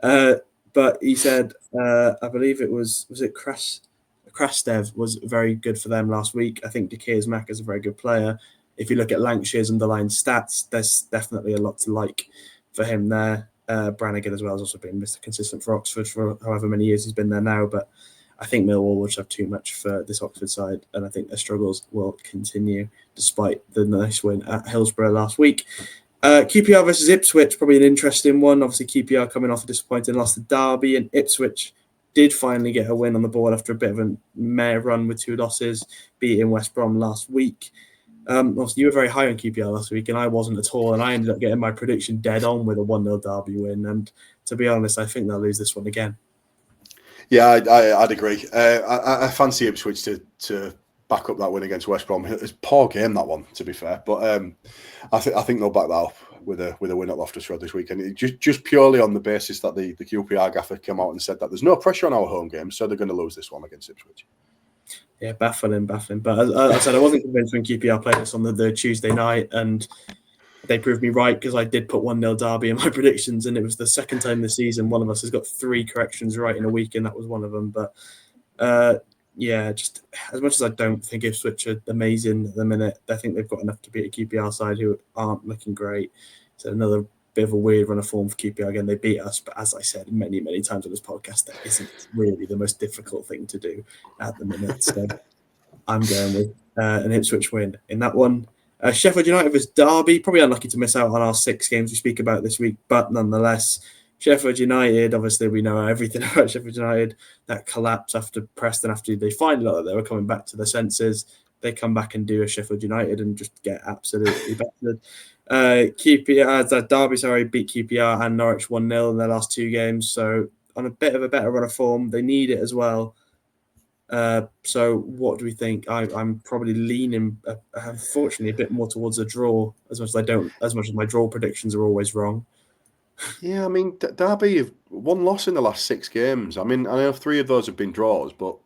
But he said, I believe it was it Krastev was very good for them last week. I think Dekirs Mack is a very good player. If you look at Lancashire's underlying stats, there's definitely a lot to like for him there. Brannigan as well has also been Mr. Consistent for Oxford for however many years he's been there now, but I think Millwall will just have too much for this Oxford side, and I think their struggles will continue despite the nice win at Hillsborough last week. QPR versus Ipswich, probably an interesting one. Obviously, QPR coming off a disappointing loss to Derby, and Ipswich did finally get a win on the board after a bit of a mare run with 2 losses, beating West Brom last week. Obviously, you were very high on QPR last week, and I wasn't at all, and I ended up getting my prediction dead on with a 1-0 Derby win, and to be honest, I think they'll lose this one again. Yeah, I'd agree. I fancy Ipswich to back up that win against West Brom. It's a poor game, that one, to be fair. But I think they'll back that up with a win at Loftus Road this weekend. Just purely on the basis that the QPR gaffer came out and said that there's no pressure on our home game, so they're going to lose this one against Ipswich. Yeah, baffling. But as I said, I wasn't convinced when QPR played us on the Tuesday night, and they proved me right because I did put 1-0 Derby in my predictions, and it was the second time this season one of us has got 3 corrections right in a week, and that was one of them. But yeah, just as much as I don't think Ipswich are amazing at the minute, I think they've got enough to beat a QPR side who aren't looking great. So another bit of a weird run of form for QPR again. They beat us, but as I said many, many times on this podcast, that isn't really the most difficult thing to do at the minute. So I'm going with an Ipswich win in that one. Sheffield United vs Derby, probably unlucky to miss out on our 6 games we speak about this week, but nonetheless, Sheffield United, obviously we know everything about Sheffield United. That collapse after Preston, after they finally looked like they were coming back to their senses, they come back and do a Sheffield United and just get absolutely battered. Derby beat QPR and Norwich 1-0 in their last 2 games, so on a bit of a better run of form. They need it as well. So what do we think? I'm probably leaning, unfortunately, a bit more towards a draw. As much as my draw predictions are always wrong. Yeah, I mean, Derby have 1 loss in the last 6 games. I mean, I know 3 of those have been draws, but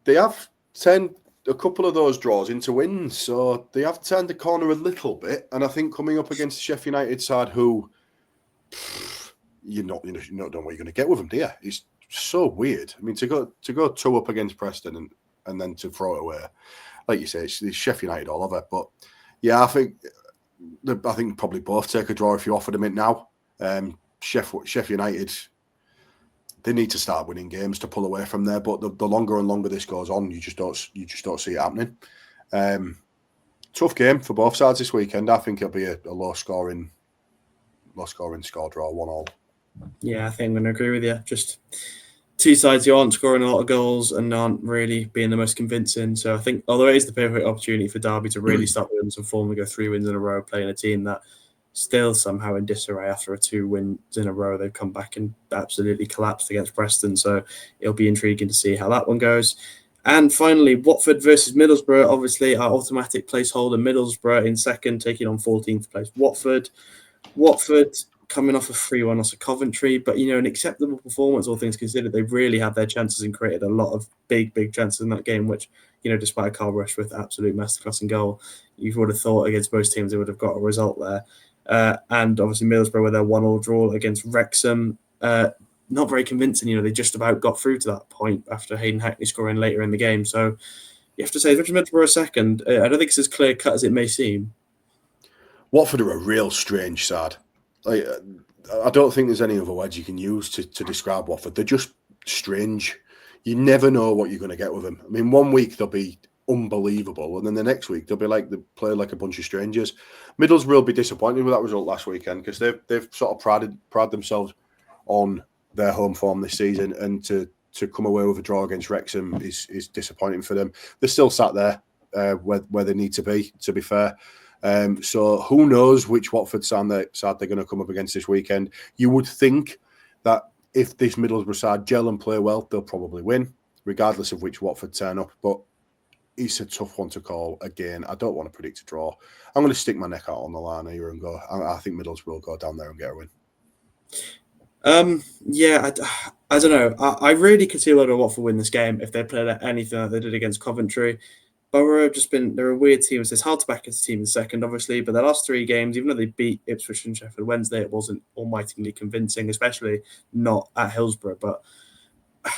they have turned a couple of those draws into wins. So they have turned the corner a little bit. And I think coming up against the Sheffield United side, who you're not know what you're going to get with them, do you? It's so weird. I mean, to go 2 up against Preston and then to throw it away, like you say, it's Sheffield United all over. But yeah, I think probably both take a draw if you offered them it now. Sheffield United, they need to start winning games to pull away from there. But the longer and longer this goes on, you just don't see it happening. Tough game for both sides this weekend. I think it'll be a low scoring score draw, 1-1. Yeah, I think I'm going to agree with you. Just two sides who aren't scoring a lot of goals and aren't really being the most convincing. So I think, although it is the perfect opportunity for Derby to really start with some form and go 3 wins in a row, playing a team that still somehow in disarray after 2 wins in a row, they've come back and absolutely collapsed against Preston. So it'll be intriguing to see how that one goes. And finally, Watford versus Middlesbrough. Obviously, our automatic placeholder, Middlesbrough in second, taking on 14th place Watford. Watford coming off a 3-1 loss at Coventry, but an acceptable performance, all things considered. They really had their chances and created a lot of big chances in that game, which, despite Carl Rushworth absolute masterclass in goal, you would have thought against most teams they would have got a result there. And obviously Middlesbrough with their 1-1 draw against Wrexham. Not very convincing. They just about got through to that point after Hayden Hackney scoring later in the game. So you have to say, Middlesbrough a second. I don't think it's as clear cut as it may seem. Watford are a real strange side. I don't think there's any other words you can use to describe Watford. They're just strange. You never know what you're going to get with them. I mean, one week they'll be unbelievable, and then the next week they'll be like they play like a bunch of strangers. Middlesbrough will be disappointed with that result last weekend because they've sort of prided themselves on their home form this season, and to come away with a draw against Wrexham is disappointing for them. They're still sat there where they need to be fair. So who knows which Watford side they're going to come up against this weekend. You would think that if this Middlesbrough side gel and play well, they'll probably win, regardless of which Watford turn up. But it's a tough one to call. Again, I don't want to predict a draw. I'm going to stick my neck out on the line here and go. I think Middlesbrough will go down there and get a win. Yeah, I don't know. I really could see a lot of Watford win this game if they played anything like they did against Coventry. Borough have they're a weird team. It's hard to back as a team in second, obviously, but their last 3 games, even though they beat Ipswich and Sheffield Wednesday, it wasn't almightily convincing, especially not at Hillsborough. But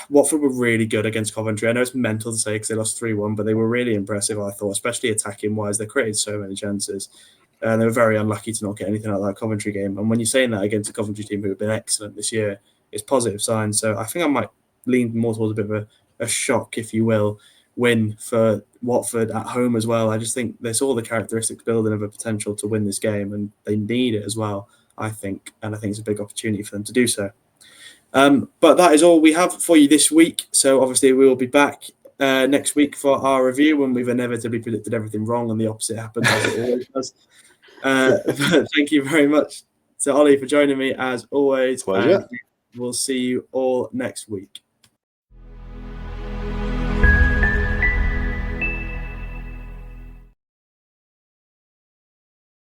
Watford were really good against Coventry. I know it's mental to say because they lost 3-1, but they were really impressive, I thought, especially attacking-wise. They created so many chances. And they were very unlucky to not get anything out of that Coventry game. And when you're saying that against a Coventry team who have been excellent this year, it's positive signs. So I think I might lean more towards a bit of a shock, if you will, win for Watford at home as well. I just think there's all the characteristics building of a potential to win this game, and they need it as well, I think. And I think it's a big opportunity for them to do so. But that is all we have for you this week. So obviously we will be back next week for our review when we've inevitably predicted everything wrong and the opposite happens as it always does. But thank you very much to Ollie for joining me as always. Pleasure. And we'll see you all next week.